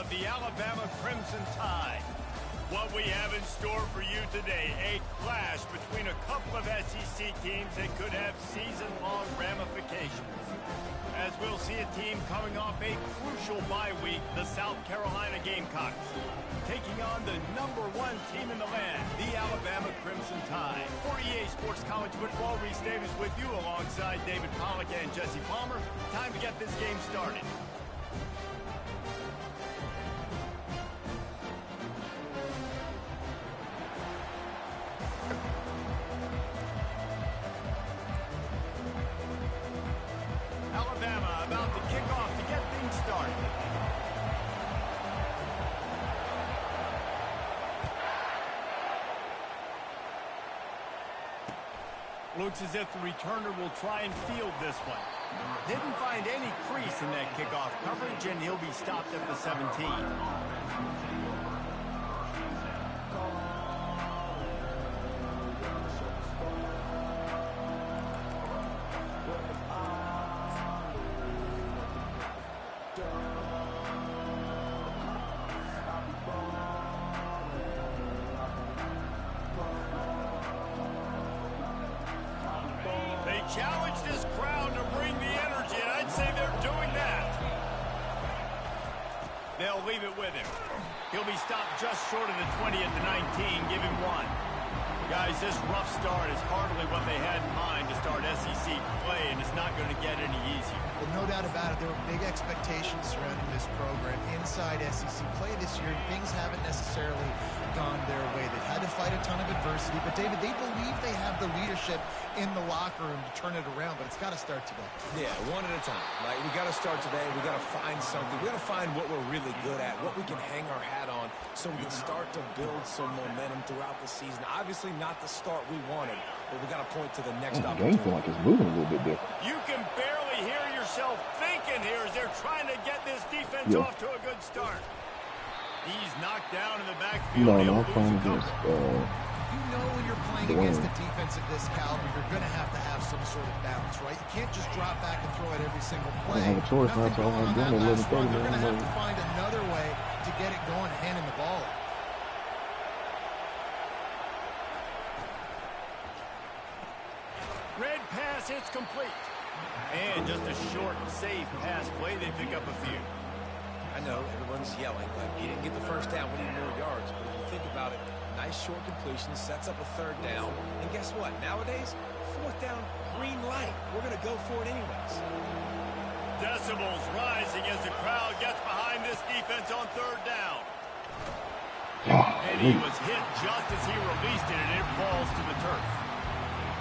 of the Alabama Crimson Tide. What we have in store for you today, a clash between a couple of SEC teams that could have season-long ramifications. As we'll see a team coming off a crucial bye week, the South Carolina Gamecocks, taking on the #1 team in the land, the Alabama Crimson Tide. For EA Sports College Football, Reese Davis with you alongside David Pollack and Jesse Palmer. Time to get this game started. Alabama about to kick off to get things started. Looks as if the returner will try and field this one. Didn't find any crease in that kickoff coverage, and he'll be stopped at the 17. Challenge this crowd to bring the energy, and I'd say they're doing that. They'll leave it with him. He'll be stopped just short of the 20 at the 19. Give him 1. Guys, this rough start is hardly what they had in mind to start SEC play, and it's not going to get any easier. Well, no doubt about it. There were big expectations surrounding this program inside SEC play this year. Things haven't necessarily gone their way. They've had to fight a ton of adversity, but David, they believe they have the leadership in the locker room to turn it around, but it's got to start today. Yeah, one at a time. Like, we got to start today. We got to find something. We got to find what we're really good at, what we can hang our hat on, so we can start to build some momentum throughout the season. Obviously, not the start we wanted, but we got to point to the next opportunity. The game feel like it's moving a little bit different. You can barely hear yourself thinking here as they're trying to get this defense off to a good start. He's knocked down in the backfield. No, I'm playing against You know when you're playing against a defense of this caliber, you're going to have some sort of balance, right? You can't just drop back and throw it every single play. I don't have a choice. Nothing going on that last run. They're going to have to find another way to get it going, handing the ball off. Red pass, it's complete. And just a short, safe pass play. They pick up a few. I know everyone's yelling, like he didn't get the first down, we need more yards. But if you think about it, nice short completion, sets up a 3rd down. And guess what? Nowadays, 4th down, green light. We're going to go for it anyways. Decibels rising as the crowd gets behind this defense on 3rd down. And he was hit just as he released it, and it falls to the turf.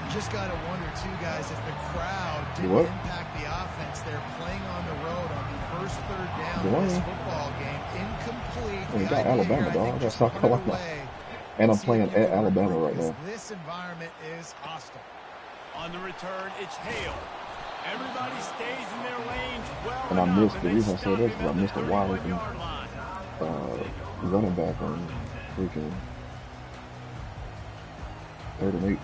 You just got to wonder, too, guys, if the crowd didn't impact the offense. They're playing on the road on the first 3rd down of this football game. Incomplete. We got Alabama, dog. That's South Carolina. And I'm playing at Alabama right now. This environment is hostile. On the return, it's Hale. Everybody stays in their lanes well. And I missed, the reason I say this is I missed a wide open running back on freaking 3rd and 8.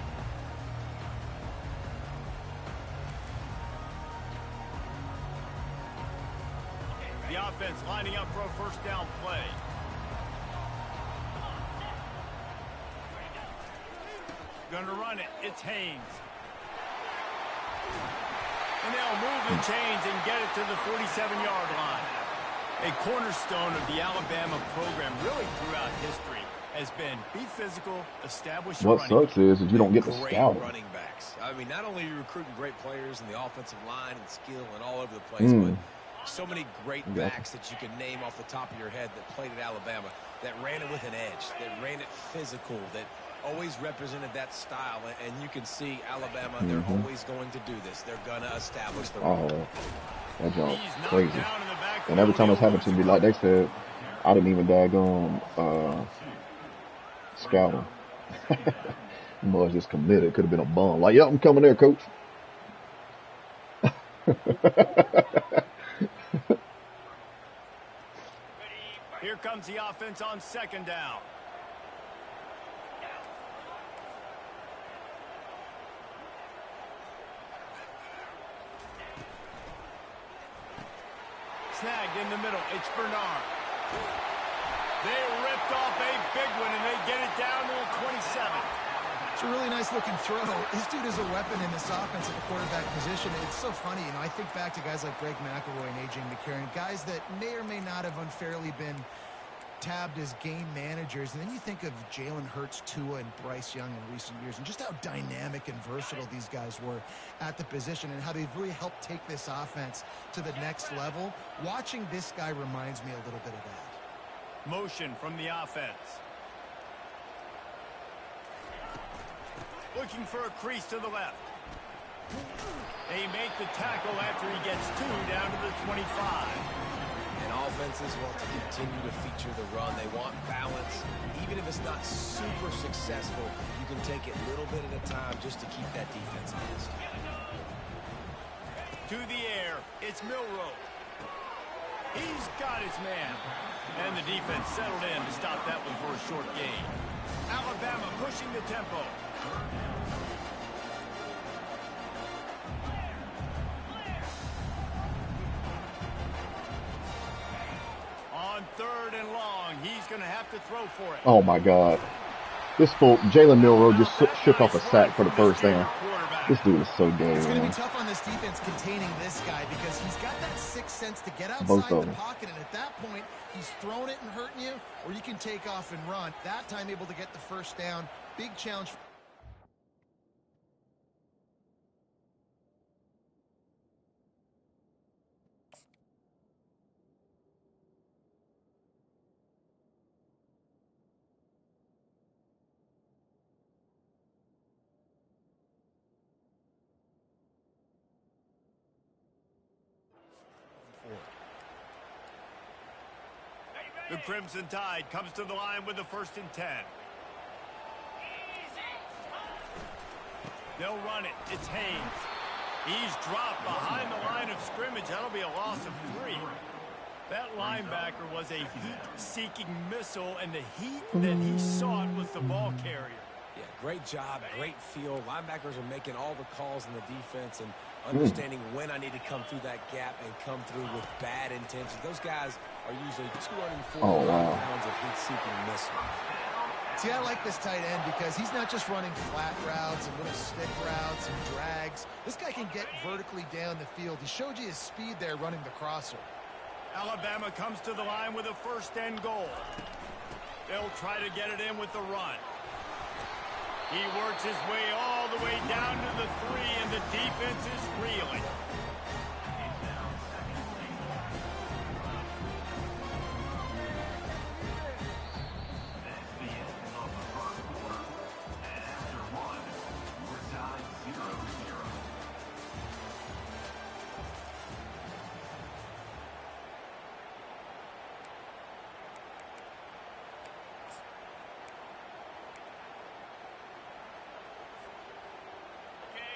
The offense lining up for a 1st down play. Gonna run it. It's Haynes. And they'll move the chains and get it to the 47-yard line. A cornerstone of the Alabama program really throughout history has been be physical, establish what sucks is you don't get the scout. Running backs. I mean, not only are you recruiting great players in the offensive line and skill and all over the place, but so many great backs that you can name off the top of your head that played at Alabama, that ran it with an edge, that ran it physical, that always represented that style. And you can see Alabama, they're always going to do this. They're going to establish the run. That jump crazy. And every time it's happened to me, like they said, I didn't even daggone scout him. Boys just committed. Could have been a bum. Like, yep, I'm coming there, coach. Here comes the offense on 2nd down. Snagged in the middle. It's Bernard. They ripped off a big one, and they get it down to the 27. It's a really nice looking throw. This dude is a weapon in this offense at the quarterback position. It's so funny, I think back to guys like Greg McElroy and A.J. McCarron, guys that may or may not have unfairly been tabbed as game managers. And then you think of Jalen Hurts, Tua, and Bryce Young in recent years, and just how dynamic and versatile these guys were at the position and how they've really helped take this offense to the next level. Watching this guy reminds me a little bit of that. Motion from the offense. Looking for a crease to the left. They make the tackle after he gets 2 down to the 25. And offenses want to continue to feature the run. They want balance. Even if it's not super successful, you can take it little bit at a time just to keep that defense honest. To the air, it's Milroe. He's got his man. And the defense settled in to stop that one for a short gain. Alabama pushing the tempo. On 3rd and long, he's going to have to throw for it. Oh, my God. This fool, Jalen Milroe, just shook off a sack for the first down. This dude is so good. It's going to be tough on this defense containing this guy because he's got that sixth sense to get outside the pocket, and at that point, he's throwing it and hurting you, or you can take off and run. That time able to get the first down. Big challenge. The Crimson Tide comes to the line with the 1st and 10. They'll run it. It's Haynes. He's dropped behind the line of scrimmage. That'll be a loss of 3. That linebacker was a heat-seeking missile, and the heat that he sought was the ball carrier. Yeah, great job, great feel. Linebackers are making all the calls in the defense and understanding when I need to come through that gap and come through with bad intentions. Those guys are usually 240 pounds of heat-seeking missile. See, I like this tight end because he's not just running flat routes and little stick routes and drags. This guy can get vertically down the field. He showed you his speed there running the crosser. Alabama comes to the line with a 1st and goal. They'll try to get it in with the run. He works his way all the way down to the 3, and the defense is reeling.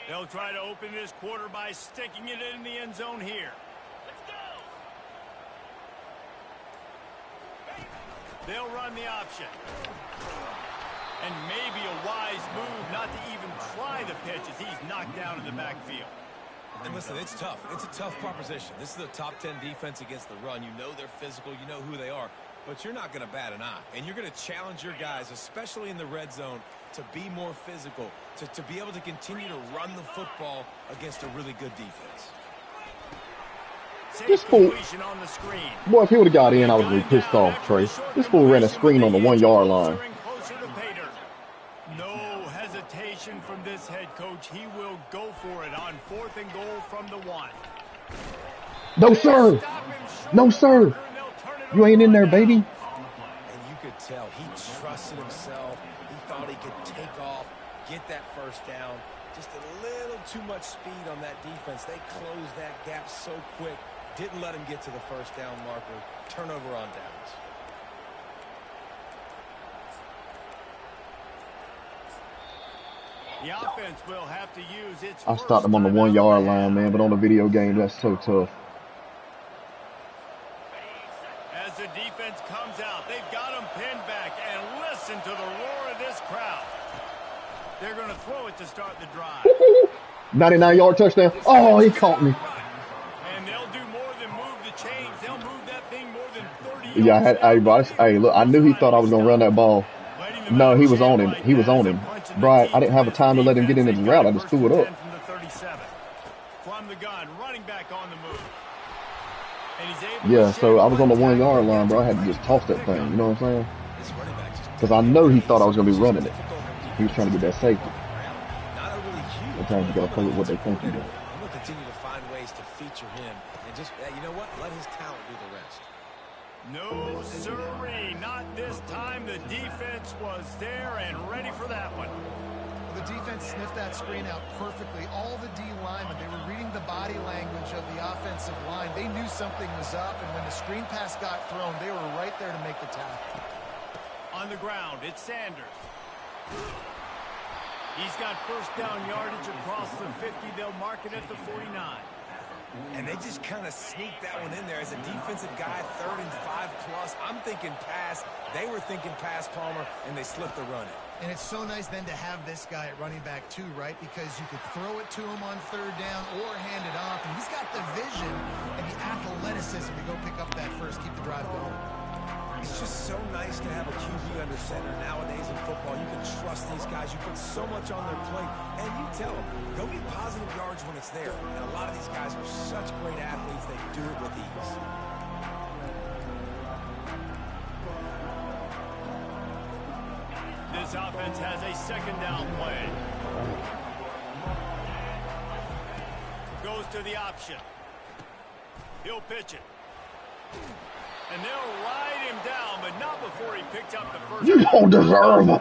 They'll try to open this quarter by sticking it in the end zone here. Let's go. They'll run the option. And maybe a wise move not to even try the pitch as he's knocked down in the backfield. And listen, it's tough. It's a tough proposition. This is a top 10 defense against the run. You know they're physical. You know who they are. But you're not going to bat an eye. And you're going to challenge your guys, especially in the red zone, to be more physical, to be able to continue to run the football against a really good defense. This fool, boy, if he would have got in, I would have been pissed off, Trey. This fool ran a screen on the 1-yard line. No hesitation from this head coach. He will go for it on 4th and goal from the 1. No, sir. No, sir. You ain't in there, baby. And you could tell he trusted himself. He thought he could take off, get that first down. Just a little too much speed on that defense. They closed that gap so quick. Didn't let him get to the first down marker. Turnover on downs. The offense will have to use its I stopped him on the 1-yard line, man, but on the video game, that's so tough. As the defense comes out, they've got him pinned back, and listen to the roar of this crowd. They're going to throw it to start the drive. 99-yard touchdown. Oh, he caught me. And they'll do more than move the chains. They'll move that thing more than 30 Yeah, hey, look, I knew he thought I was gonna run that ball. No, he was on him. He was on him. Bro, I didn't have a time to let him get in his route. I just threw it up. From the gun, running back on the move. Yeah, so I was on the 1 yard line, bro. I had to just toss that thing. You know what I'm saying? Because I know he thought I was gonna be running it. He was trying to get that safety. Sometimes you gotta play with what they think you do. I'm gonna continue to find ways to feature him and just, you know what? Let his talent do the rest. No, sirree, not this time. The defense was there and ready for that one. The defense sniffed that screen out perfectly. All the D linemen, they were reading the body language of the offensive line. They knew something was up, and when the screen pass got thrown, they were right there to make the tackle. On the ground, it's Sanders. He's got first down yardage across the 50. They'll mark it at the 49. And they just kind of sneaked that one in there. As a defensive guy, 3rd and 5+. I'm thinking pass. They were thinking pass, Palmer, and they slipped the run in. And it's so nice then to have this guy at running back too, right? Because you could throw it to him on 3rd down or hand it off. And he's got the vision and the athleticism to go pick up that first, keep the drive going. It's just so nice to have a QB under center nowadays in football. You can trust these guys. You put so much on their plate. And you tell them, go get positive yards when it's there. And a lot of these guys are such great athletes, they do it with ease. This offense has a 2nd down play. Goes to the option. He'll pitch it. And they'll ride him down, but not before he picked up the first. You don't deserve them.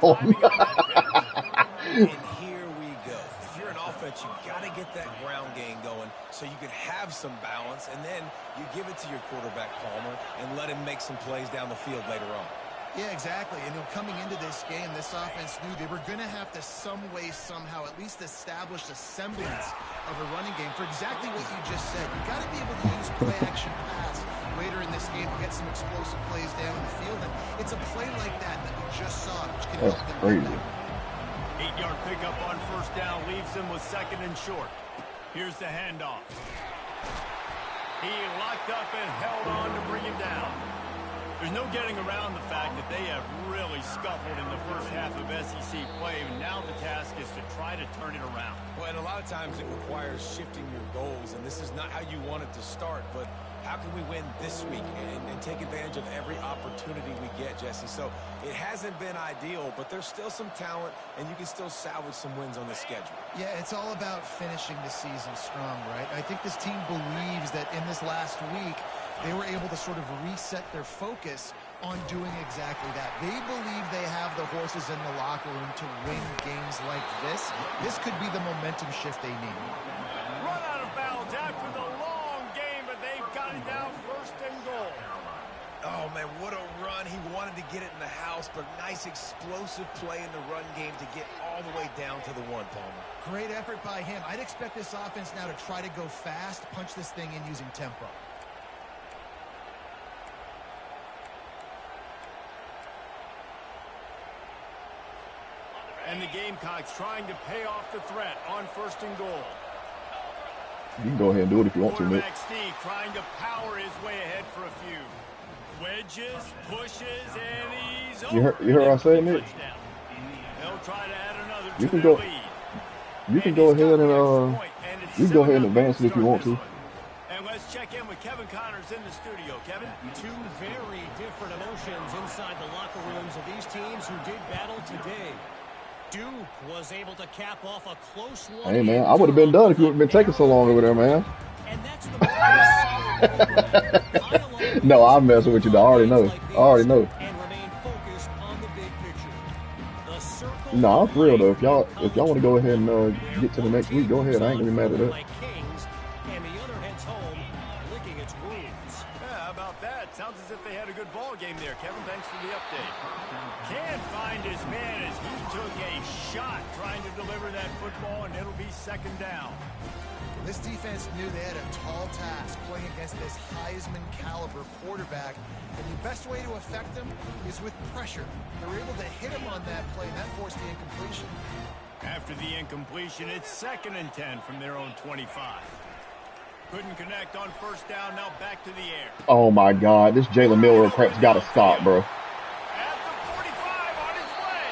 And here we go. If you're an offense, you got to get that ground game going so you can have some balance, and then you give it to your quarterback, Palmer, and let him make some plays down the field later on. Yeah, exactly. And coming into this game, this offense knew they were going to have to some way, somehow, at least establish a semblance of a running game for exactly what you just said. You got to be able to use play-action pass later in this game to get some explosive plays down the field. And it's a play like that we just saw, which can help them. Crazy. 8-yard pickup on first down leaves them with 2nd and short. Here's the handoff. He locked up and held on to bring him down. There's no getting around the fact that they have really scuffled in the first half of SEC play, and now the task is to try to turn it around. Well, and a lot of times it requires shifting your goals, and this is not how you want it to start, but how can we win this week and take advantage of every opportunity we get, Jesse? So it hasn't been ideal, but there's still some talent, and you can still salvage some wins on the schedule. Yeah, it's all about finishing the season strong, right? I think this team believes that in this last week, they were able to sort of reset their focus on doing exactly that. They believe they have the horses in the locker room to win games like this. This could be the momentum shift they need. Run out of bounds after the long game, but they've got it down 1st and goal. Oh, man, what a run. He wanted to get it in the house, but nice explosive play in the run game to get all the way down to the 1, Palmer. Great effort by him. I'd expect this offense now to try to go fast, punch this thing in using tempo. And the Gamecocks trying to pay off the threat on 1st and goal. You can go ahead and do it if you want to, Nick. Steve trying to power his way ahead for a few. Wedges, pushes, and he's over. You heard what I said, Nick? They'll try to add another You to can their go. lead. You can go ahead and you can go ahead and advance it if you want to. And let's check in with Kevin Connors in the studio. Kevin? Two very different emotions inside the locker rooms of these teams who did battle today. Duke was able to cap off a close one. Hey, man, I would have been done if you wouldn't been taking so long over there, man. And that's the No, I'm messing with you. I already know. I already know. And remain focused on the big picture. The circle. No, I'm for real though. If y'all want to go ahead and get to the next week, go ahead. I ain't gonna be mad at that. Like Kings, and the other heads home, licking its wounds. Yeah, how about that? Sounds as if they had a good ball game there, Kevin. Thanks for the update. Can't find his man as he took a shot trying to deliver that football, and it'll be 2nd down. This defense knew they had a tall task playing against this Heisman caliber quarterback, and the best way to affect him is with pressure. They were able to hit him on that play, and that forced the incompletion. After the incompletion, it's 2nd and 10 from their own 25. Couldn't connect on first down. Now back to the air. Oh my God, this Jalen Milroe crap's got to stop, bro. At the 45 on his way.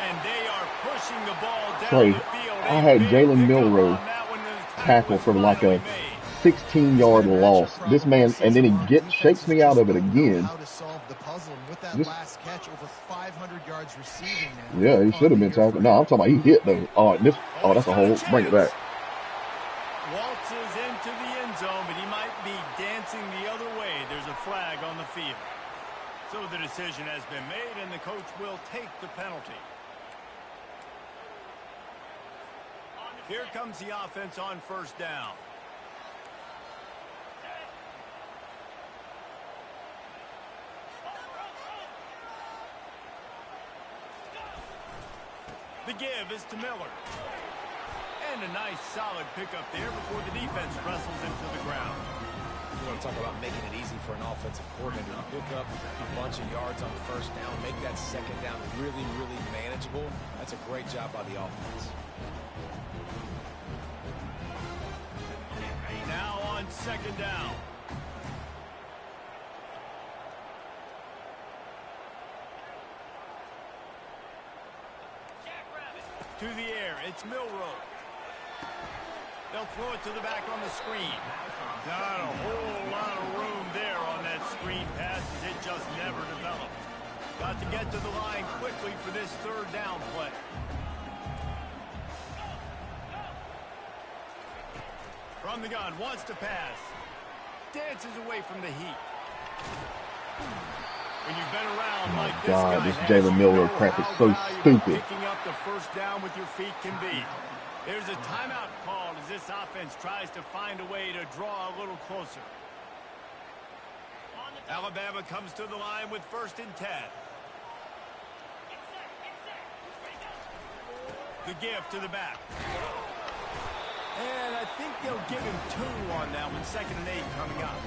And they are pushing the ball down Trey, the field. I had Jalen Milroe tackle for like a 16-yard loss. This man, and then he shakes me out of it again. How to solve the puzzle. And with that last catch, over 500 yards receiving now. Yeah, he should have been tackled. No, I'm talking about he hit though. Oh, that's a hole. Bring it back. Waltzes into the end zone, but he might be dancing the other way. There's a flag on the field. So the decision has been made, and the coach will take the penalty. Here comes the offense on first down. The give is to Miller. And a nice solid pickup there before the defense wrestles him to the ground. You want to talk about making it easy for an offensive coordinator to pick up a bunch of yards on first down, make that second down really, really manageable. That's a great job by the offense. Now on second down. To the air, it's Milroe. They'll throw it to the back on the screen. Not a whole lot of room there on that screen pass as it just never developed. Got to get to the line quickly for this third down play. From the gun, wants to pass. Dances away from the heat. When you've been around like this guy, this Jalen Milroe crap is so stupid. Picking up the first down with your feet can be. There's a timeout called as this offense tries to find a way to draw a little closer. Alabama comes to the line with 1st and 10. The give to the back. And I think they'll give him 2 on that one. 2nd and 8 coming up.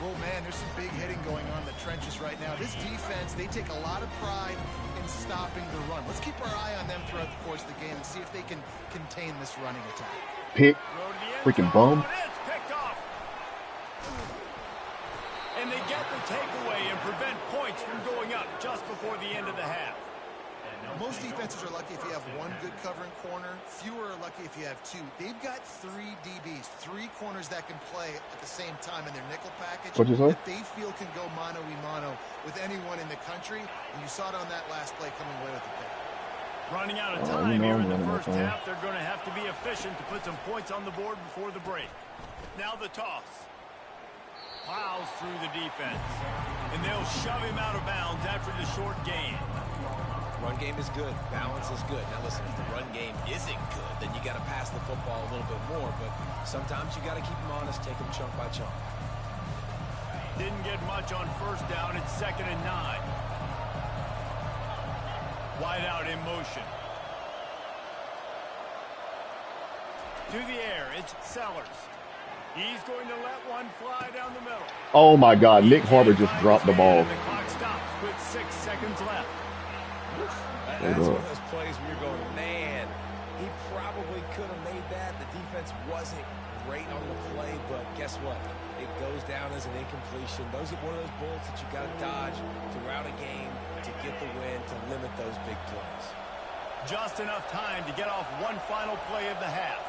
Well, man, there's some big hitting going on in the trenches right now. This defense, they take a lot of pride in stopping the run. Let's keep our eye on them throughout the course of the game and see if they can contain this running attack. Pick. Freaking bum. It's picked off. And they get the takeaway and prevent points from going up just before the end of the half. Most defenses are lucky if you have 1 good covering corner. Fewer are lucky if you have 2. They've got 3 DBs, 3 corners that can play at the same time in their nickel package. What'd you say? That they feel can go mano-a-mano with anyone in the country. And you saw it on that last play coming away with the pick. Running out of time here in the first half. They're going to have to be efficient to put some points on the board before the break. Now the toss. Plows through the defense. And they'll shove him out of bounds after the short gain. Run game is good. Balance is good. Now listen, if the run game isn't good, then you got to pass the football a little bit more. But sometimes you got to keep them honest, take them chunk by chunk. Didn't get much on first down. It's 2nd and 9. Wide out in motion. To the air, it's Sellers. He's going to let one fly down the middle. Oh my God, Nick Harbor just dropped the ball. The clock stops with 6 seconds left. That's one of those plays where you're going, man, he probably could have made that. The defense wasn't great on the play, but guess what? It goes down as an incompletion. Those are one of those bullets that you got to dodge throughout a game to get the win, to limit those big plays. Just enough time to get off one final play of the half.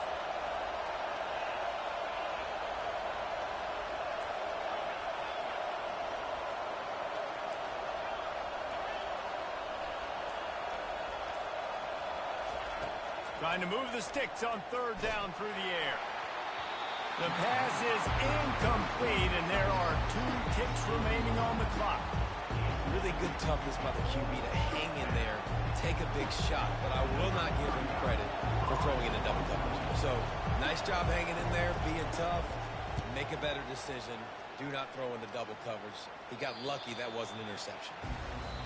Trying to move the sticks on 3rd down through the air. The pass is incomplete, and there are 2 ticks remaining on the clock. Really good toughness by the QB to hang in there, take a big shot, but I will not give him credit for throwing into double coverage. So, nice job hanging in there, being tough, make a better decision. Do not throw into double coverage. He got lucky that was an interception.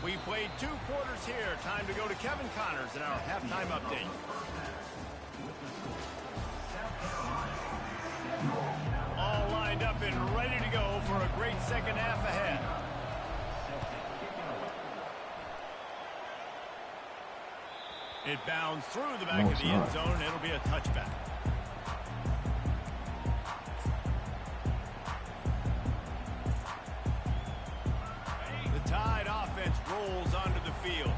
We played 2 quarters here. Time to go to Kevin Connors in our halftime update. All lined up and ready to go for a great second half ahead. It bounds through the back of the end zone. It'll be a touchback. Tide offense rolls onto the field.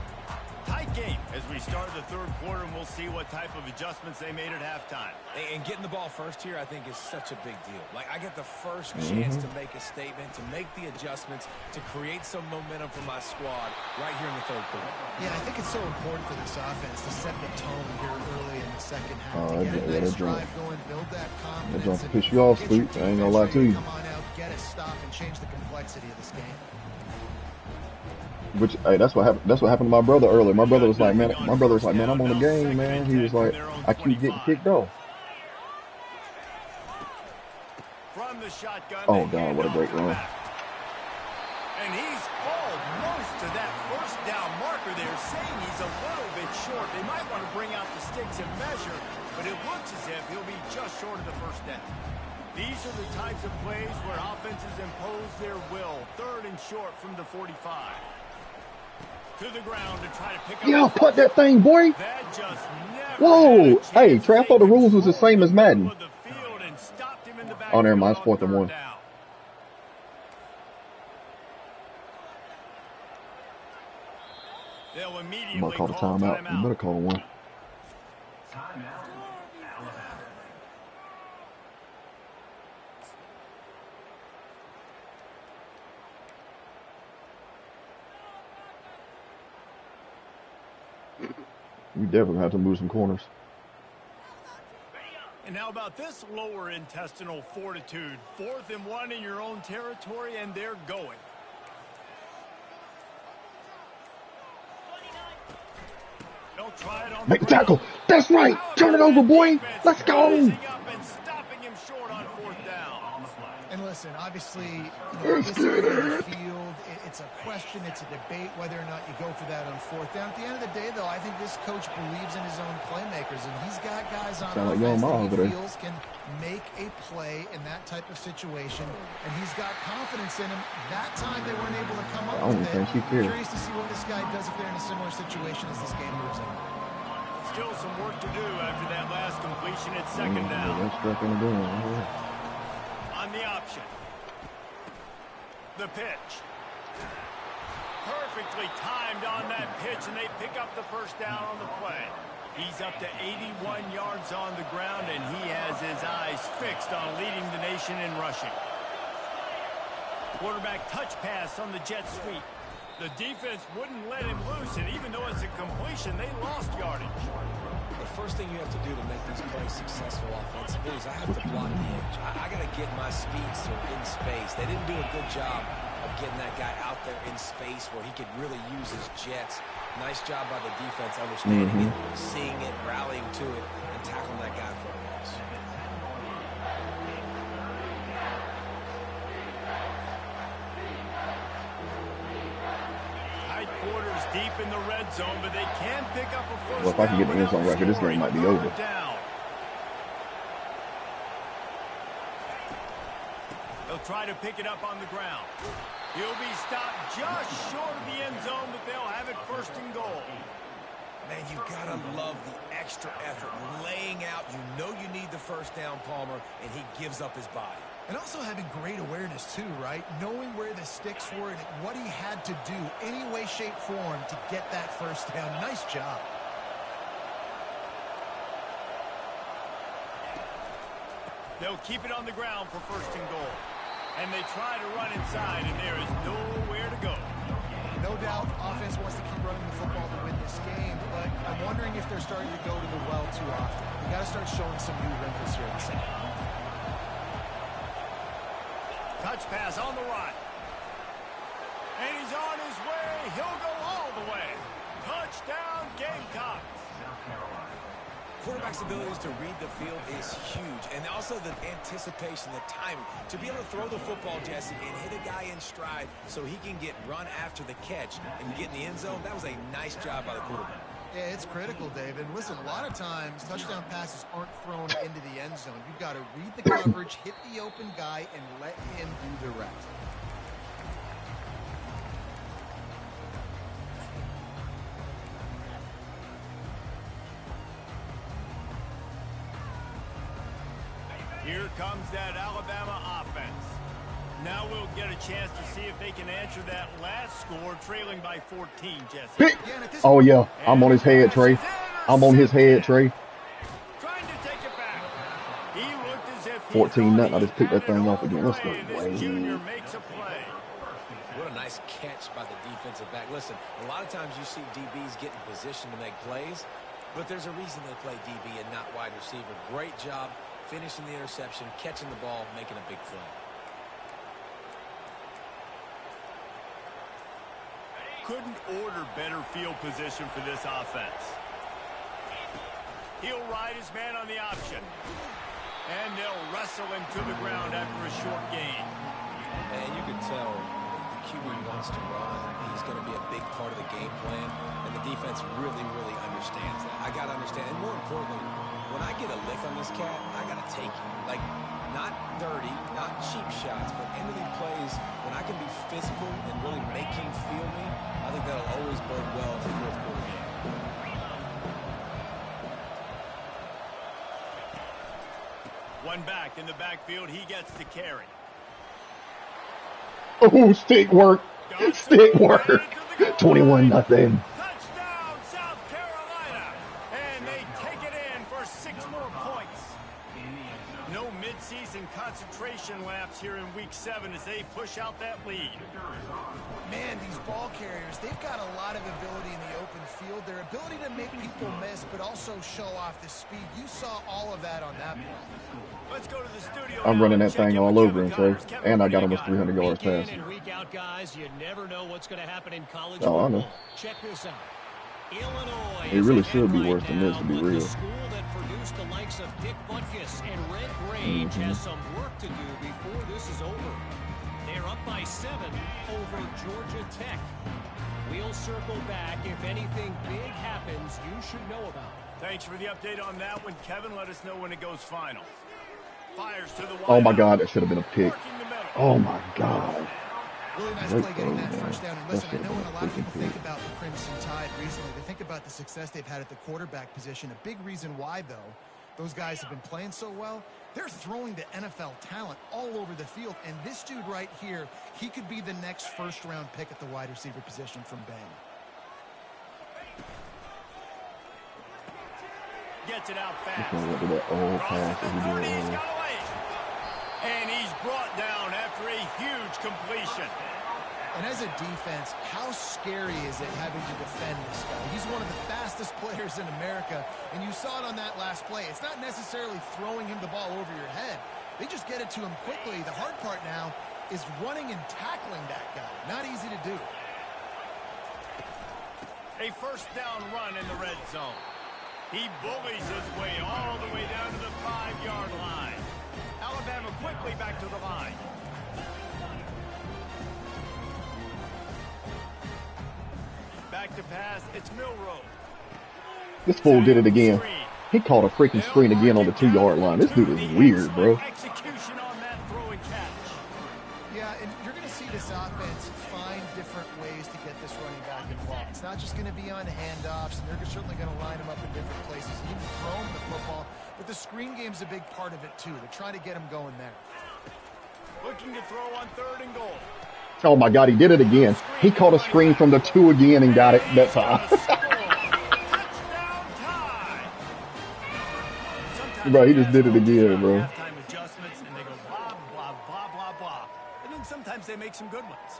Tight game as we start the third quarter, and we'll see what type of adjustments they made at halftime. And getting the ball first here, I think, is such a big deal. Like, I get the first chance to make a statement, to make the adjustments, to create some momentum for my squad right here in the third quarter. Yeah, I think it's so important for this offense to set the tone here early in the second half. To get a nice drive going, build that confidence. That jump piss you off, Sweet. I ain't gonna lie to you. Come on out, get a stop, and change the complexity of this game. Which, hey, that's what happened. That's what happened to my brother earlier. My brother was like, man, I'm on the game, man. He was like, I keep getting kicked off. From the shotgun, oh God, what a great run! And he's almost to that first down marker there, saying he's a little bit short. They might want to bring out the sticks and measure, but it looks as if he'll be just short of the first down. These are the types of plays where offenses impose their will. Third and short from the 45. To the ground to try to pick up. Yeah, put that thing, boy. That just never. Whoa. Hey, Trey, I thought the rules was the same as Madden. Oh, never mind. It's 4th and 1. I'm going to call the timeout. You better call one. We definitely have to move some corners. And how about this lower intestinal fortitude? 4th and 1 in your own territory, and they're going. They'll try it on Make the tackle. That's right. Turn it over, boy. Let's go. Stopping him short on 4th down. And listen, obviously, this area of the field, it's a question, it's a debate whether or not you go for that on 4th down. At the end of the day, though, I think this coach believes in his own playmakers, and he's got guys on offense that he feels can make a play in that type of situation, and he's got confidence in him. That time they weren't able to come up with it. I'm curious to see what this guy does if they're in a similar situation as this game moves on. Still some work to do after that last completion at 2nd down. On the option. The pitch. Perfectly timed on that pitch, and they pick up the first down on the play. He's up to 81 yards on the ground, and he has his eyes fixed on leading the nation in rushing. Quarterback touch pass on the jet sweep. The defense wouldn't let him loose, and even though it's a completion, they lost yardage. The first thing you have to do to make these plays successful offensively is I have to block the edge. I got to get my speedster in space. They didn't do a good job of getting that guy out there in space where he could really use his jets. Nice job by the defense understanding it, seeing it, rallying to it, and tackling that guy for a loss. Quarters deep in the red zone, but they can pick up a first. Well, if I can get the end zone right here, this game might be over. They'll try to pick it up on the ground. He'll be stopped just short of the end zone, but they'll have it 1st and goal. Man, you gotta love the extra effort, laying out. You know you need the first down, Palmer, and he gives up his body. And also having great awareness, too, right? Knowing where the sticks were and what he had to do, any way, shape, form, to get that first down. Nice job. They'll keep it on the ground for 1st and goal. And they try to run inside, and there is nowhere to go. No doubt, offense wants to keep running the football to win this game, but I'm wondering if they're starting to go to the well too often. You got to start showing some new wrinkles here in the second half. Touch pass on the run. And he's on his way. He'll go all the way. Touchdown, Gamecocks. Quarterback's abilities to read the field is huge. And also the anticipation, the timing. To be able to throw the football, Jesse, and hit a guy in stride so he can get run after the catch and get in the end zone, that was a nice job by the quarterback. Yeah, it's critical, David. Listen, a lot of times touchdown passes aren't thrown into the end zone. You've got to read the coverage, hit the open guy, and let him do the rest. Here comes that Alabama offense. Now we'll get a chance to see if they can answer that last score, trailing by 14, Jesse. Pick. Oh, yeah. I'm on his head, Trey. I'm on his head, Trey. Trying to take it back. He looked as if 14-0. I just picked that thing off again. Let's go. Junior makes a play. What a nice catch by the defensive back. Listen, a lot of times you see DBs get in position to make plays, but there's a reason they play DB and not wide receiver. Great job finishing the interception, catching the ball, making a big play. Couldn't order better field position for this offense. He'll ride his man on the option. And they'll wrestle him to the ground after a short gain. And you can tell the QB wants to run. He's going to be a big part of the game plan. And the defense really, really understands that. I got to understand. And more importantly, when I get a lick on this cat, I got to take him. Like, not dirty, not cheap shots, but end of these plays, when I can be physical and really make him feel me, I think that'll always bode well in the fourth quarter game. One back in the backfield, he gets to carry. Oh, stick work. Stick work. 21-0. Touchdown, South Carolina. And they take it in for 6 more points. No midseason concentration laps here in week 7 as they push out that lead. Man, these ball carriers, they've got a lot of ability in the open field. Their ability to make people miss, but also show off the speed. You saw all of that on that play. Let's go to the studio. I'm running that thing all over him, Trey. And I got almost 300 yards passing. Week out, guys, you never know what's going to happen in college football. I know. Check this out. Illinois. It really should be worse than this, to be real. The school that produced the likes of Dick Butkus and Red Grange has some work to do before this is over. They're up by 7 over Georgia Tech. We'll circle back. If anything big happens, you should know about it. Thanks for the update on that one, Kevin. Let us know when it goes final. Fires to the wide. Oh, my God. That should have been a pick. Oh, my God. Really nice play getting that first down. And listen, I know when a lot of people think about the Crimson Tide recently, they think about the success they've had at the quarterback position. A big reason why, though, those guys have been playing so well, they're throwing to NFL talent all over the field. And this dude right here, he could be the next first-round pick at the wide receiver position from Bama. Gets it out fast. Look at that old pass that he did. And he's brought down after a huge completion. And as a defense, how scary is it having to defend this guy? He's one of the fastest players in America, and you saw it on that last play. It's not necessarily throwing him the ball over your head. They just get it to him quickly. The hard part now is running and tackling that guy. Not easy to do. A first down run in the red zone. He bullies his way all the way down to the 5-yard line. Alabama quickly back to the line. Back to pass, it's Milroe. This fool did it again. He caught a freaking screen again on the 2-yard line. This dude is weird, bro. Execution on that throw and catch. Yeah, and you're going to see this offense find different ways to get this running back involved. It's not just going to be on handoffs, and they're certainly going to line them up in different places. You can throw him the football, but the screen game's a big part of it, too. They're trying to get him going there. Looking to throw on 3rd and goal. Oh, my God, he did it again. He caught a screen from the 2 again and got it that time. Bro, he just did it again, bro. Halftime adjustments, and they go blah, blah, blah, blah, blah. And then sometimes they make some good ones.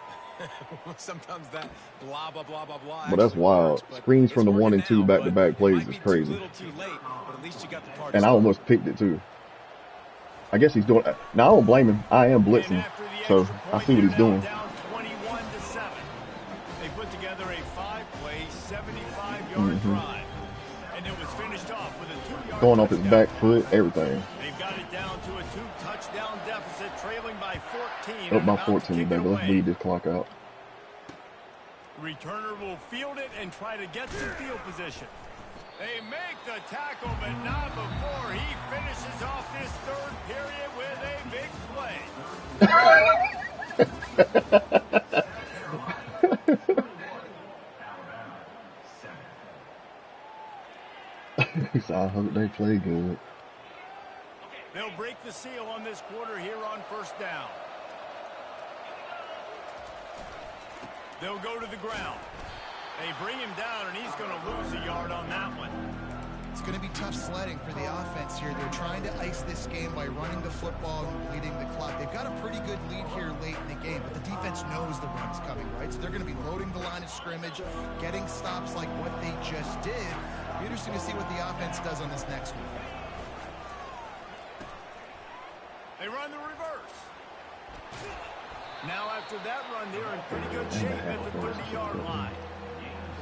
Sometimes that blah, blah, blah, blah, blah. But that's wild. Screens from the 1 and 2 back-to-back plays is crazy. And I almost picked it, too. I guess he's doing... Now, I don't blame him. I am blitzing. So, I see what he's doing. They put together a 5-play, 75-yard drive. And it was finished off with a 2-yard going off his back foot, everything. They've got it down to a 2-touchdown deficit, trailing by 14. Up by 14, baby. Let's bleed this clock out. Returner will field it and try to get some field position. They make the tackle, but not before he finishes off this 3rd period with a big play. He said, I hope they play good. They'll break the seal on this quarter here on 1st down. They'll go to the ground. They bring him down, and he's going to lose a yard on that one. It's going to be tough sledding for the offense here. They're trying to ice this game by running the football and bleeding the clock. They've got a pretty good lead here late in the game, but the defense knows the run's coming, right? So they're going to be loading the line of scrimmage, getting stops like what they just did. It'll be interesting to see what the offense does on this next one. They run the reverse. Now after that run, they're in pretty good shape at the 30-yard line.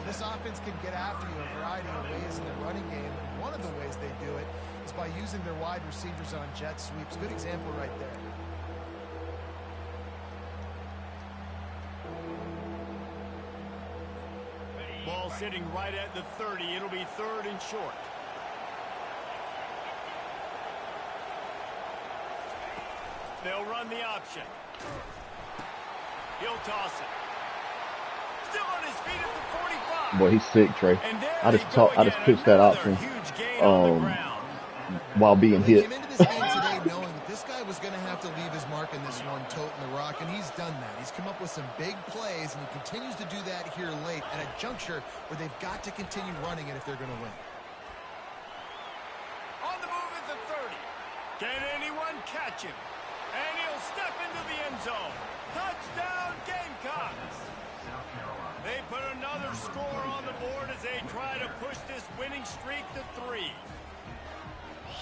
This offense can get after you a variety of ways in the running game. One of the ways they do it is by using their wide receivers on jet sweeps. Good example right there. Ball sitting right at the 30. It'll be 3rd and short. They'll run the option. He'll toss it. Still on his feet at the 45. Boy, he's sick, Trey. I just pitched that option while being hit. He came into this game today knowing that this guy was going to have to leave his mark in this one, toting the rock, and he's done that. He's come up with some big plays, and he continues to do that here late at a juncture where they've got to continue running it if they're going to win. On the move at the 30. Can anyone catch him? And he'll step into the end zone. Touchdown, Gamecocks! They put another score on the board as they try to push this winning streak to 3.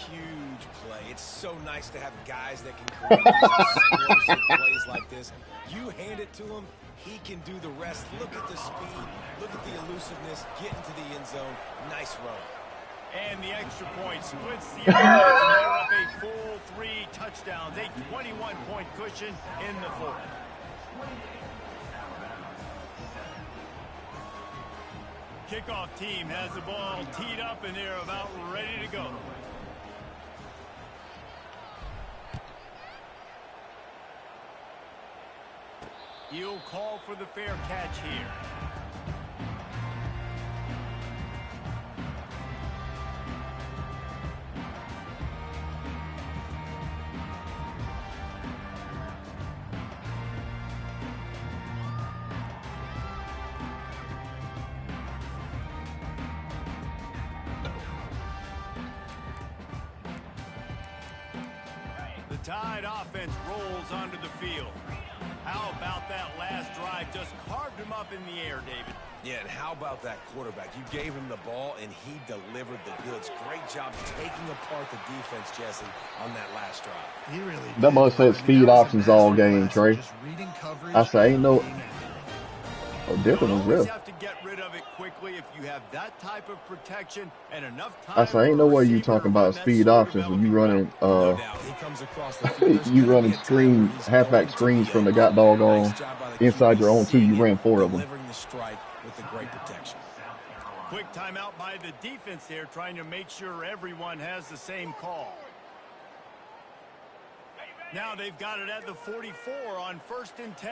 Huge play. It's so nice to have guys that can create these explosive plays like this. You hand it to him, he can do the rest. Look at the speed. Look at the elusiveness. Get into the end zone. Nice run. And the extra point splits the odds, and they're up a full 3 touchdowns, a 21-point cushion in the 4th. Kickoff team has the ball teed up, and they're about ready to go. He'll call for the fair catch here. The Tide offense rolls onto the field. How about that last drive? Just carved him up in the air, David. Yeah, and how about that quarterback? You gave him the ball, and he delivered the goods. Great job taking apart the defense, Jesse, on that last drive. He really That must say speed options all game, Trey. I say ain't no different ones You real. have to get rid of it quickly if you have that type of protection and enough time. I say ain't no way you talking about speed options when you running you running screen halfback screens from the got doggone inside your own 2. You ran 4 of them. Delivering the strike with the great protection. Quick timeout by the defense there, trying to make sure everyone has the same call. Now they've got it at the 44 on 1st and 10.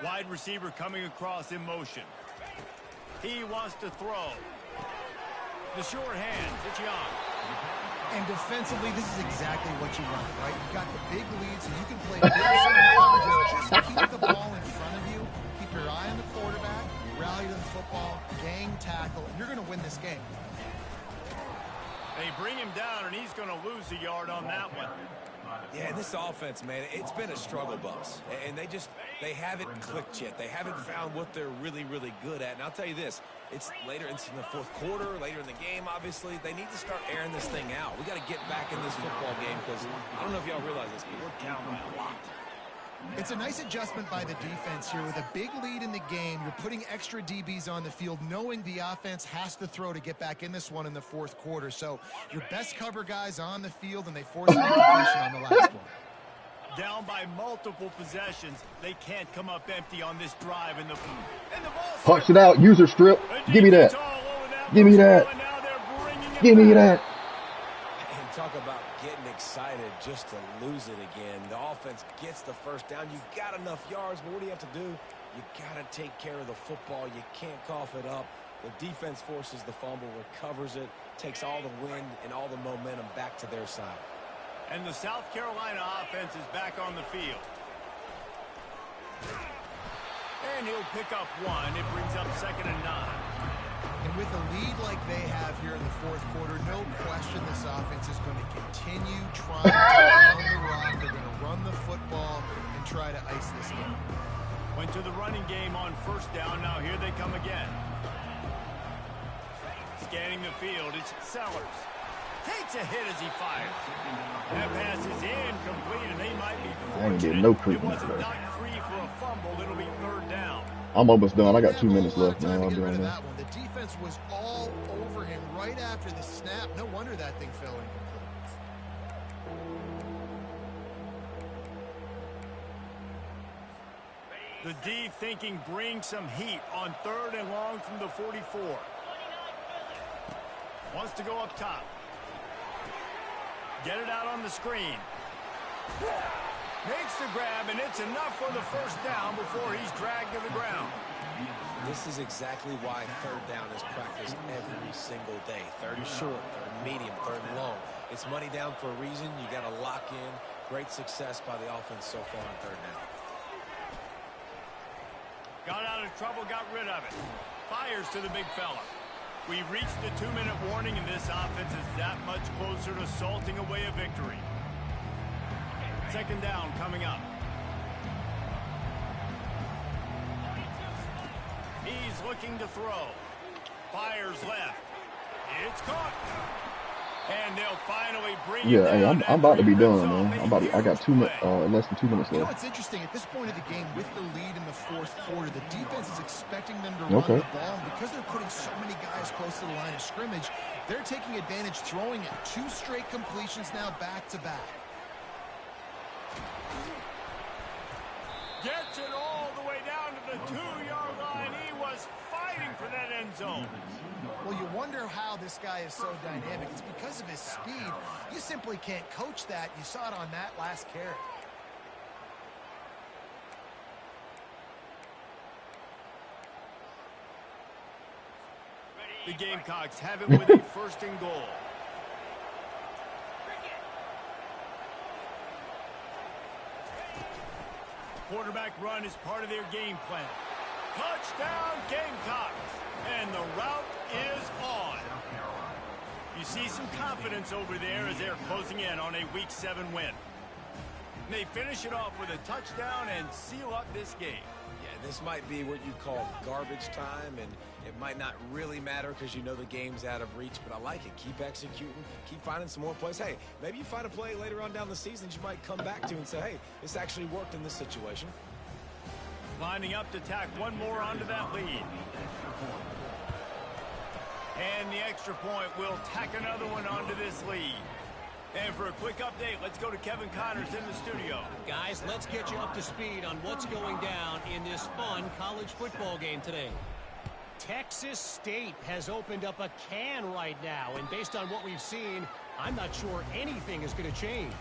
Wide receiver coming across in motion. He wants to throw. The short hand, it's Young. And defensively, this is exactly what you want, right? You've got the big lead, so you can play big zone coverages. Just keep the ball in front of you. Keep your eye on the quarterback. Rally to the football. Gang tackle. And you're going to win this game. They bring him down, and he's going to lose a yard on that one. Yeah, and this offense, man, it's been a struggle bus. And they haven't clicked yet. They haven't found what they're really, really good at. And I'll tell you this, it's later, it's in the 4th quarter, later in the game, obviously. They need to start airing this thing out. We got to get back in this football game because I don't know if y'all realize this, but we're down by a lot. It's a nice adjustment by the defense here. With a big lead in the game, you're putting extra DBs on the field, knowing the offense has to throw to get back in this one in the 4th quarter. So your best cover guys on the field, and they force an incompletion on the last one. Down by multiple possessions. They can't come up empty on this drive in the ball. Punch it out, user strip. Give me that. Give me that. Give me that. And talk about getting excited just to lose it again. The offense gets the first down. You got enough yards, but what do you have to do? You got to take care of the football. You can't cough it up. The defense forces the fumble, recovers it, takes all the wind and all the momentum back to their side. And the South Carolina offense is back on the field. And he'll pick up one. It brings up 2nd and 9. And with a lead like they have here in the fourth quarter, no question this offense is going to continue trying to pound the rock. They're going to run the football and try to ice this game. Went to the running game on 1st down. Now here they come again. Scanning the field, it's Sellers. Takes a hit as he fires. That pass is incomplete, and they might be fortunate. It wasn't knocked free for a fumble. It'll be 3rd down. I'm almost done. I got 2 minutes left. Time to get rid of that one. The defense was all over him right after the snap. No wonder that thing fell incomplete. The D thinking bring some heat on 3rd and long from the 44. Wants to go up top. Get it out on the screen. Makes the grab, and it's enough for the 1st down before he's dragged to the ground. This is exactly why 3rd down is practiced every single day. 3rd and short, 3rd and medium, 3rd and long. It's money down for a reason. You got to lock in. Great success by the offense so far on 3rd down. Got out of trouble, got rid of it. Fires to the big fella. We've reached the 2-minute warning, and this offense is that much closer to salting away a victory. 2nd down coming up. He's looking to throw. Fires left. It's caught. And they'll finally bring it down. Yeah, hey, I'm about to be done, man. I got 2 minutes, less than 2 minutes left. You know, it's interesting. At this point of the game, with the lead in the 4th quarter, the defense is expecting them to run the ball. And because they're putting so many guys close to the line of scrimmage, they're taking advantage, throwing it. 2 straight completions now back to back. Gets it all the way down to the 2-yard line. He was fighting for that end zone. Well, you wonder how this guy is so dynamic. It's because of his speed. You simply can't coach that. You saw it on that last carry. The Gamecocks have it with a 1st and goal. Quarterback run is part of their game plan. Touchdown Gamecocks! And the route is on. You see some confidence over there as they're closing in on a Week 7 win. They finish it off with a touchdown and seal up this game. Yeah, this might be what you call garbage time, and it might not really matter because you know the game's out of reach, but I like it. Keep executing, keep finding some more plays. Hey, maybe you find a play later on down the season you might come back to and say, hey, this actually worked in this situation. Lining up to tack one more onto that lead. And the extra point will tack another one onto this lead. And for a quick update, let's go to Kevin Connors in the studio. Guys, let's get you up to speed on what's going down in this fun college football game today. Texas State has opened up a can right now, and based on what we've seen, I'm not sure anything is going to change.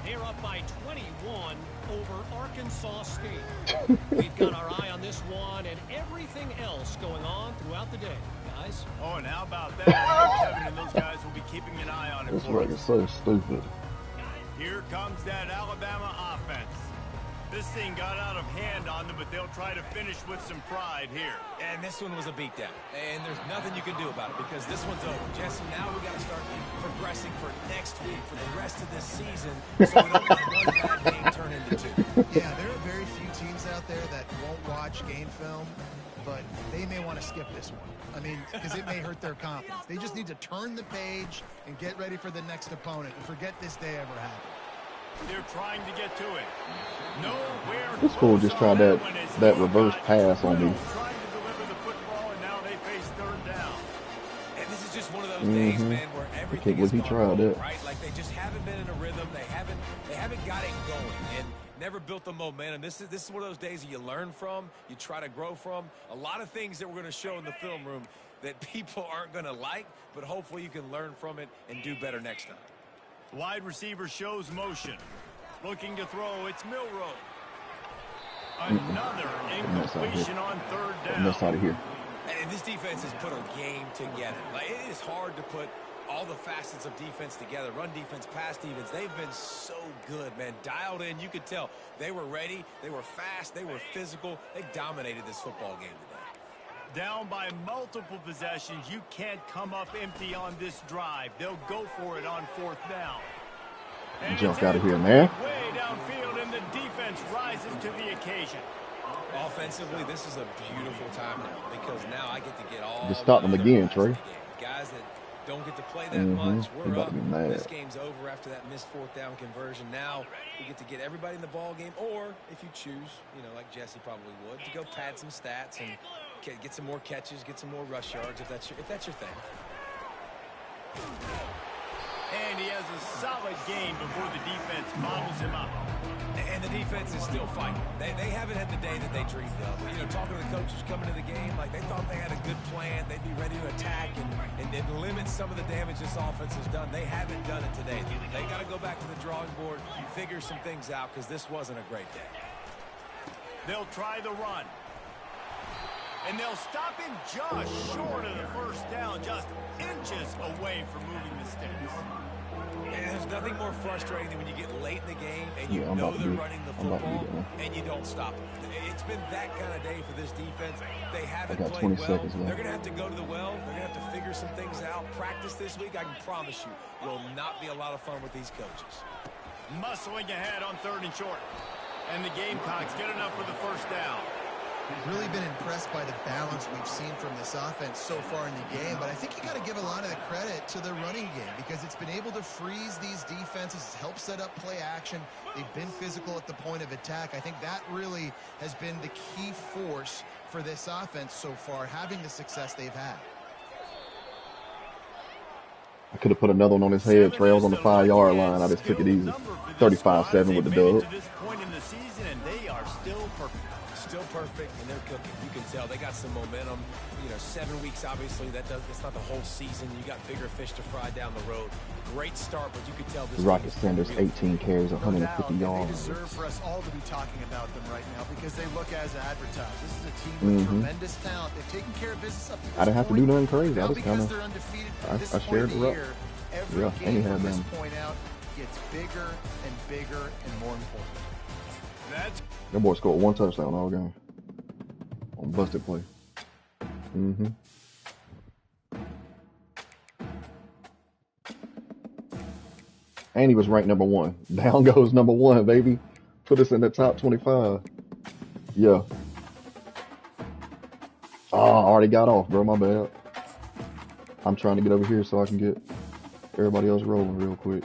They're up by 21 over Arkansas State. We've got our eye on this one and everything else going on throughout the day, guys. Oh, and how about that? Kevin and those guys will be keeping an eye on it. This record is so stupid. Here comes that Alabama offense. This thing got out of hand on them, but they'll try to finish with some pride here. And this one was a beatdown. And there's nothing you can do about it because this one's over. Jesse, now we got to start progressing for next week, for the rest of this season, so we don't let one bad game turn into 2. Yeah, there are very few teams out there that won't watch game film, but they may want to skip this one. I mean, because it may hurt their confidence. They just need to turn the page and get ready for the next opponent and forget this day ever happened. They're trying to get to it. Nowhere. This fool just tried that reverse pass on me. Trying to deliver the football, and now they face 3rd down. And this is just one of those days, man, where everything is gone wrong, right? Like they just haven't been in a rhythm. They haven't got it going and never built the momentum. This is one of those days that you learn from, you try to grow from. A lot of things that we're going to show in the film room that people aren't going to like, but hopefully you can learn from it and do better next time. Wide receiver shows motion. Looking to throw, it's Milroe. Another incompletion on 3rd down. That's out of here. And this defense has put a game together. Like, it is hard to put all the facets of defense together. Run defense, pass defense. They've been so good, man. Dialed in. You could tell they were ready. They were fast. They were physical. They dominated this football game today. Down by multiple possessions. You can't come up empty on this drive. They'll go for it on 4th down. And jump out of here, man. Way downfield, and the defense rises to the occasion. Offensively, this is a beautiful time now because now I get to get all. Just stop them again, Trey. Guys that don't get to play that much. We're up. Mad. This game's over after that missed 4th down conversion. Now we get to get everybody in the ball game, or if you choose, like Jesse probably would, to go pad some stats and get some more catches, get some more rush yards if that's your thing. And he has a solid game before the defense models him up. And the defense is still fighting. They haven't had the day that they dreamed of. Talking to the coaches coming to the game, like they thought they had a good plan. They'd be ready to attack and limit some of the damage this offense has done. They haven't done it today. They got to go back to the drawing board, figure some things out because this wasn't a great day. They'll try the run. And they'll stop him just short of the 1st down, just inches away from moving the sticks. And there's nothing more frustrating than when you get late in the game and you know they're running the football and you don't stop them. It's been that kind of day for this defense. They haven't played well. They're going to have to go to the well. They're going to have to figure some things out. Practice this week, I can promise you, will not be a lot of fun with these coaches. Muscling ahead on 3rd and short. And the Gamecocks get enough for the 1st down. Really been impressed by the balance we've seen from this offense so far in the game, but I think you got to give a lot of the credit to the running game because it's been able to freeze these defenses, help set up play action. They've been physical at the point of attack. I think that really has been the key force for this offense so far, having the success they've had. I could have put another one on his head. Trails on the 5-yard line. I just took it easy. 35-7 with the dub. To this point in the season, and they are still perfect. Still perfect, and they're cooking. You can tell they got some momentum. 7 weeks, obviously, it's not the whole season. You got bigger fish to fry down the road. Great start, but you could tell this. Rocket Sanders, 18 carries, 150 yards. They deserve for us all to be talking about them right now because they look as advertised. This is a team with tremendous talent. They've taken care of business up to this I didn't have to do nothing crazy. I just kind of, I shared the rep. Every game from this point out gets bigger and bigger and more important. That boy scored 1 touchdown all game on busted play. And he was ranked number 1. Down goes number 1, baby. Put us in the top 25. Yeah. Oh, I already got off, bro. My bad. I'm trying to get over here so I can get everybody else rolling real quick.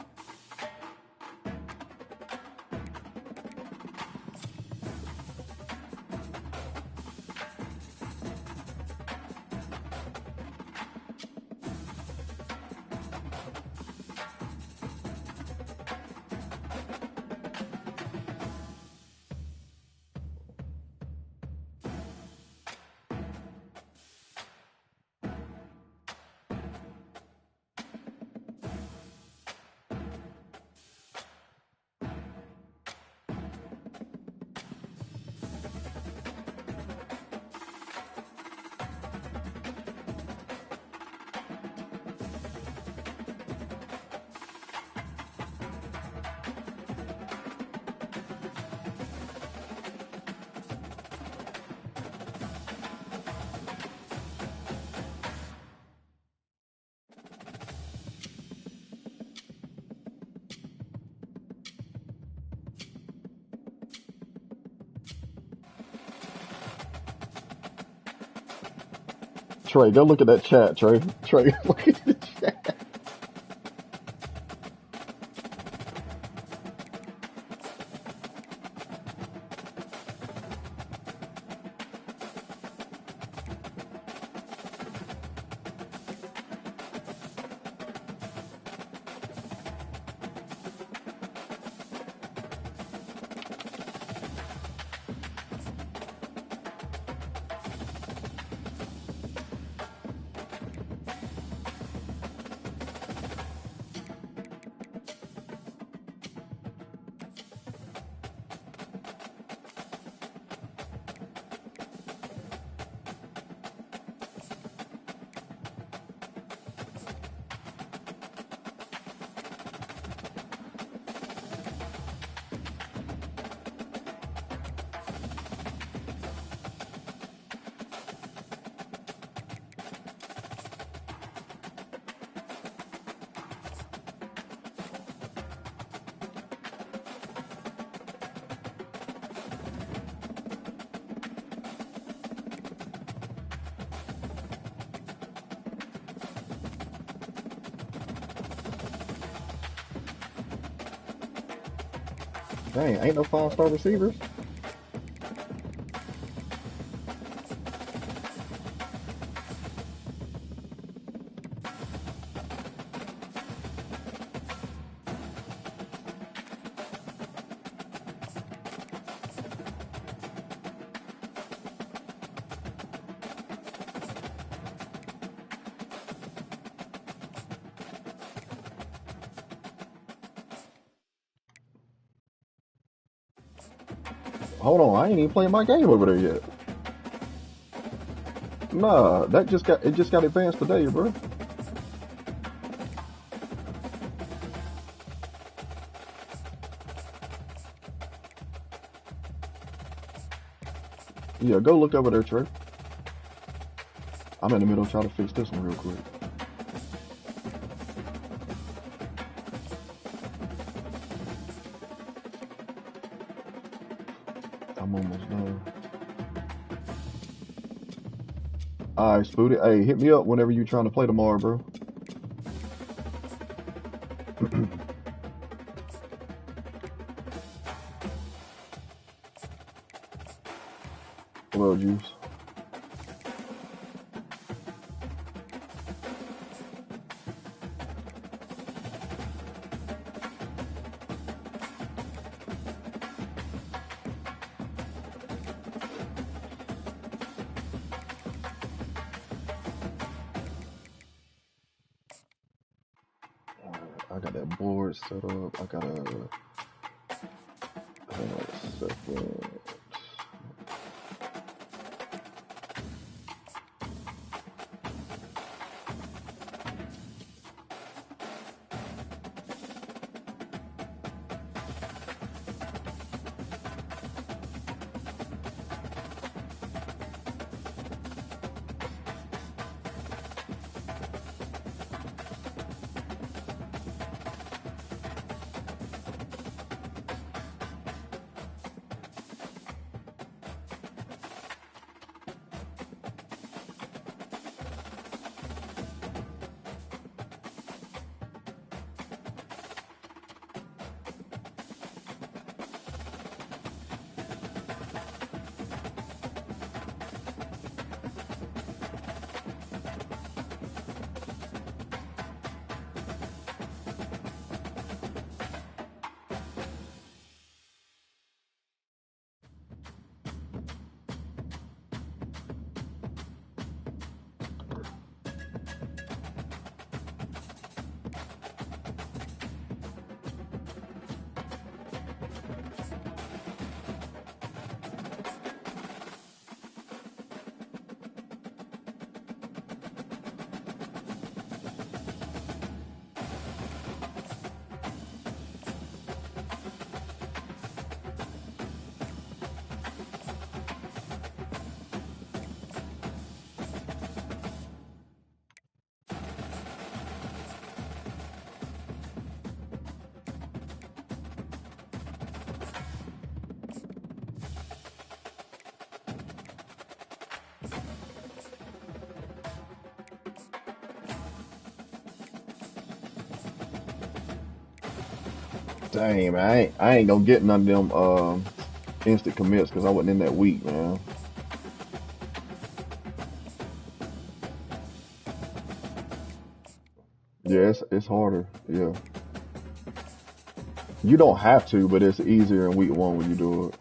Trey, go look at that chat, Trey. Trey, look at the chat. Dang, ain't no 5-star receivers. Hold on, I ain't even playing my game over there yet. Nah, it just got advanced today, bro. Yeah, go look over there, Trey. I'm in the middle trying to fix this one real quick. I'm almost done. Alright, Spooty. Hey, hit me up whenever you're trying to play tomorrow, bro. Well, Juice. I got that board set up. I gotta hang on a second. Dang, man, I ain't gonna get none of them instant commits because I wasn't in that week, man. Yeah, it's harder. Yeah, you don't have to, but it's easier in week 1 when you do it.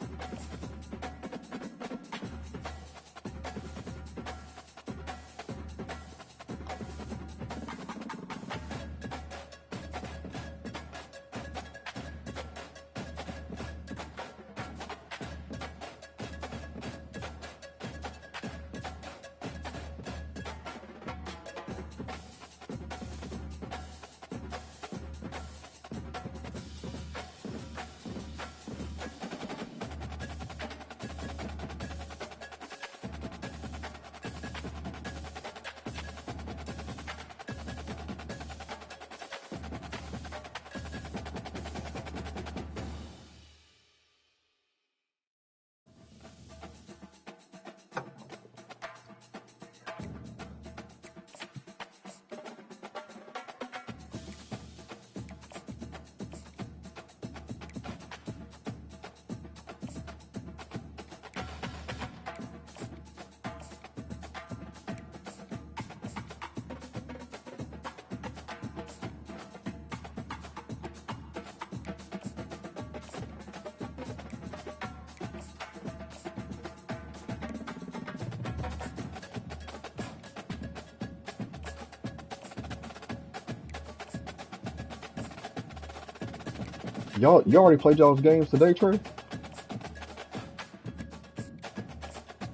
Y'all already played y'all's games today, Trey?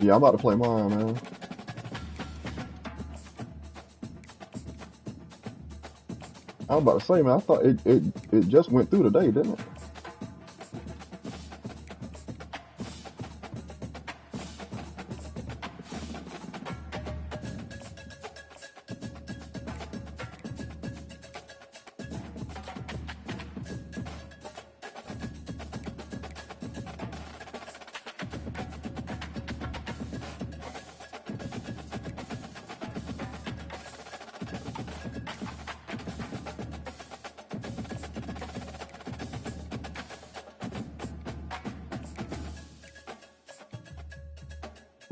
Yeah, I'm about to play mine, man. I was about to say, man, I thought it just went through today, didn't it?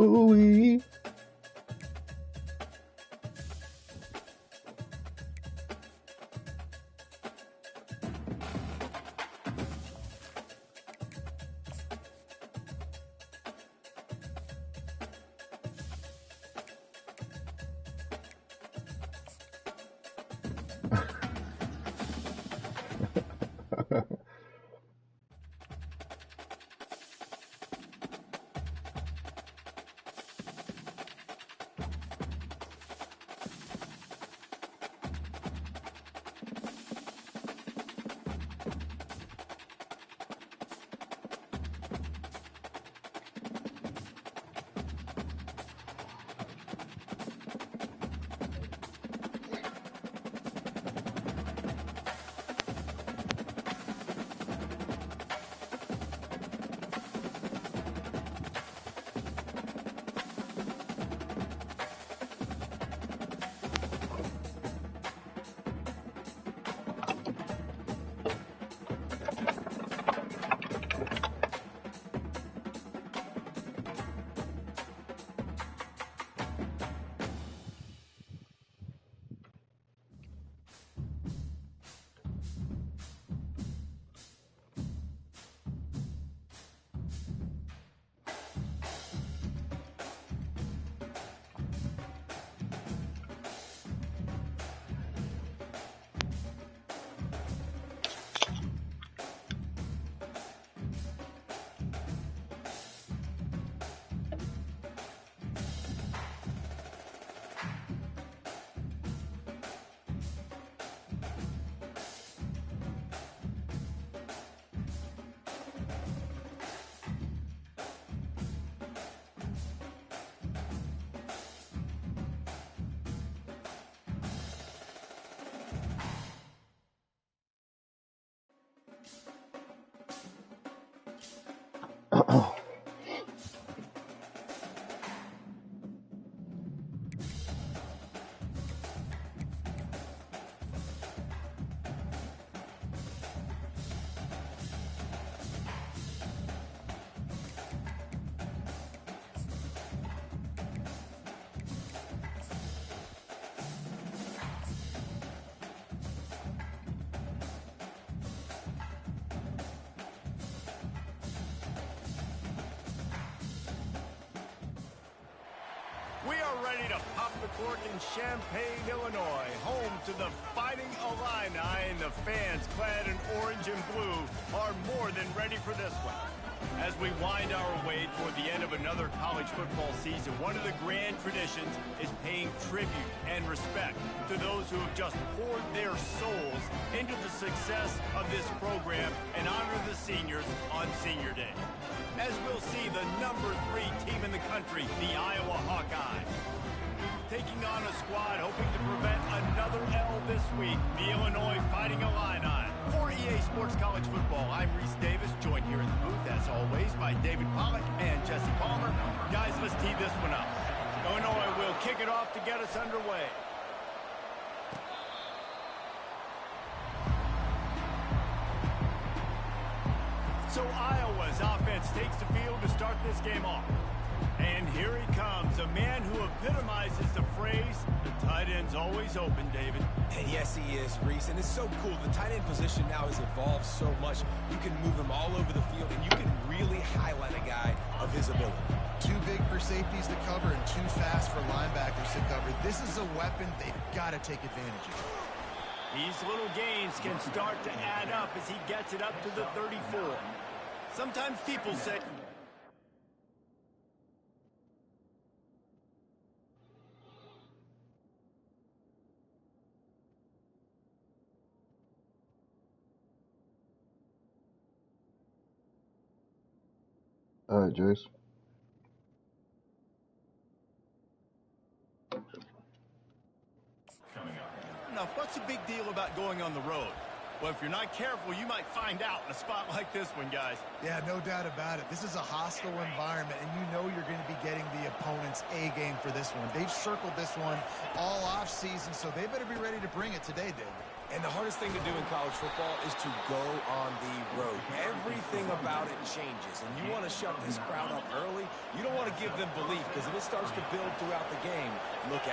Ooh-wee. We are ready to pop the cork in Champaign, Illinois, home to the Fighting Illini, and the fans clad in orange and blue are more than ready for this one. As we wind our way toward the end of another college football season, one of the grand traditions is paying tribute and respect to those who have just poured their souls into the success of this program and honor the seniors on Senior Day. As we'll see the #3 team in the country, the Iowa Hawkeyes, taking on a squad hoping to prevent another L this week, the Illinois Fighting Illini. For EA Sports College Football, I'm Reese Davis, joined here in the booth, as always, by David Pollack and Jesse Palmer. Guys, let's tee this one up. Illinois will kick it off to get us underway. So Iowa's offense takes the field to start this game off. And here he comes, a man who epitomizes the phrase, the tight end's always open, David. And yes, he is, Reese. And it's so cool. The tight end position now has evolved so much. You can move him all over the field, and you can really highlight a guy of his ability. Too big for safeties to cover and too fast for linebackers to cover. This is a weapon they've got to take advantage of. These little gains can start to add up as he gets it up to the 34. Sometimes people say... All right, Jace. Now, what's the big deal about going on the road? Well, if you're not careful, you might find out in a spot like this one, guys. Yeah, no doubt about it. This is a hostile environment, and you know you're going to be getting the opponent's A game for this one. They've circled this one all off season, so they better be ready to bring it today, David. And the hardest thing to do in college football is to go on the road. Everything about it changes, and you want to shut this crowd up early. You don't want to give them belief, because if it starts to build throughout the game, look out.